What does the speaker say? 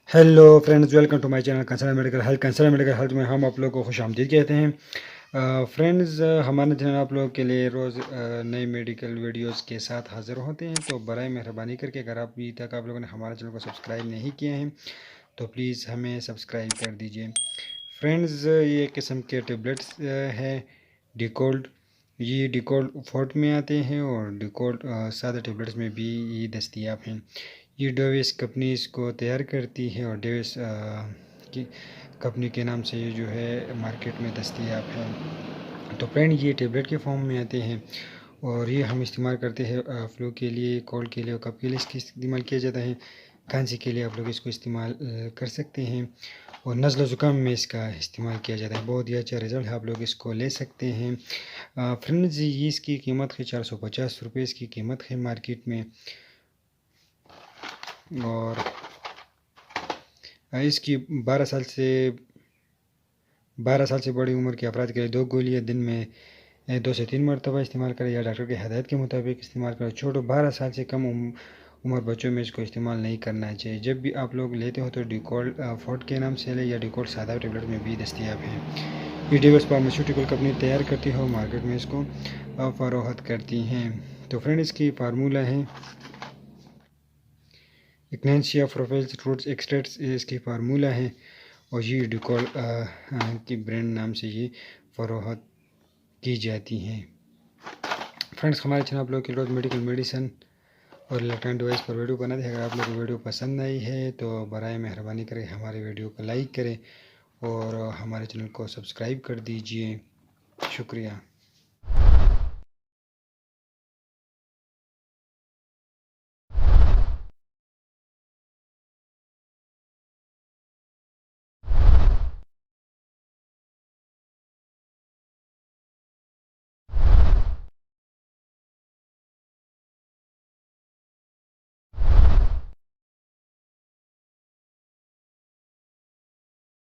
Hello friends, welcome to my channel concern medical health. Concern medical health में हम आप लोगों को खुश आमदीद कहते हैं। फ्रेंड्स, हमारे चैनल आप लोगों के लिए रोज़ नई मेडिकल वीडियोस के साथ हाज़िर होते हैं। तो बराए मेहरबानी करके अगर आप अभी तक आप लोगों ने हमारे चैनल को सब्सक्राइब नहीं किए हैं तो प्लीज़ हमें सब्सक्राइब कर दीजिए। फ्रेंड्स, ये किस्म के टेबलेट्स है डिकोल्ड। ये डिकोल्ड फोर्ट में आते हैं और डिकोल्ड सादा टेबलेट्स में भी ये दस्तियाब हैं। ये डेविस कंपनी इसको तैयार करती है और डेविस की कंपनी के नाम से ये जो है मार्केट में दस्तियाब है। तो फ्रेंड, ये टेबलेट के फॉर्म में आते हैं और ये हम इस्तेमाल करते हैं फ्लू के लिए, कोल्ड के लिए और कफ के लिए इसका इस्तेमाल किया जाता है। खांसी के लिए आप लोग इसको इस्तेमाल कर सकते हैं और नज़ला ज़ुकाम में इसका इस्तेमाल किया जाता है। बहुत ही अच्छा रिज़ल्ट है, आप लोग इसको ले सकते हैं। फ्रेंड्स, ये इसकी कीमत है 450 रुपये इसकी कीमत है मार्केट में। और इसकी 12 साल से बड़ी उम्र के अफराद के लिए 2 गोलियाँ दिन में 2 से 3 मरतबा इस्तेमाल करें या डॉक्टर की हदायत के मुताबिक इस्तेमाल करें। छोटो 12 साल से कम उम्र बच्चों में इसको इस्तेमाल नहीं करना चाहिए। जब भी आप लोग लेते हो तो डिकोल्ड फोर्ट के नाम से ले या डिकोल्ड सादा टेबलेट में भी दस्तियाब है। ये डेविस फार्मास्यूटिकल कंपनी तैयार करती है और मार्केट में इसको फरोख्त करती हैं। तो फ्रेंड, इसकी फार्मूला है इग्नेशिया प्रोफेल्स रूट्स एक्सट्रैक्ट्स, इसकी फार्मूला है और ये डिकोल की ब्रांड नाम से ये फरोख्त की जाती हैं। फ्रेंड्स, हमारे चैनल आप लोग के रोज़ मेडिकल मेडिसन और इलेक्ट्रॉनिक डिवाइस पर वीडियो बनाते हैं। अगर आप लोग को वीडियो पसंद आई है तो बराए मेहरबानी करें हमारे वीडियो को लाइक करें और हमारे चैनल को सब्सक्राइब कर दीजिए। शुक्रिया।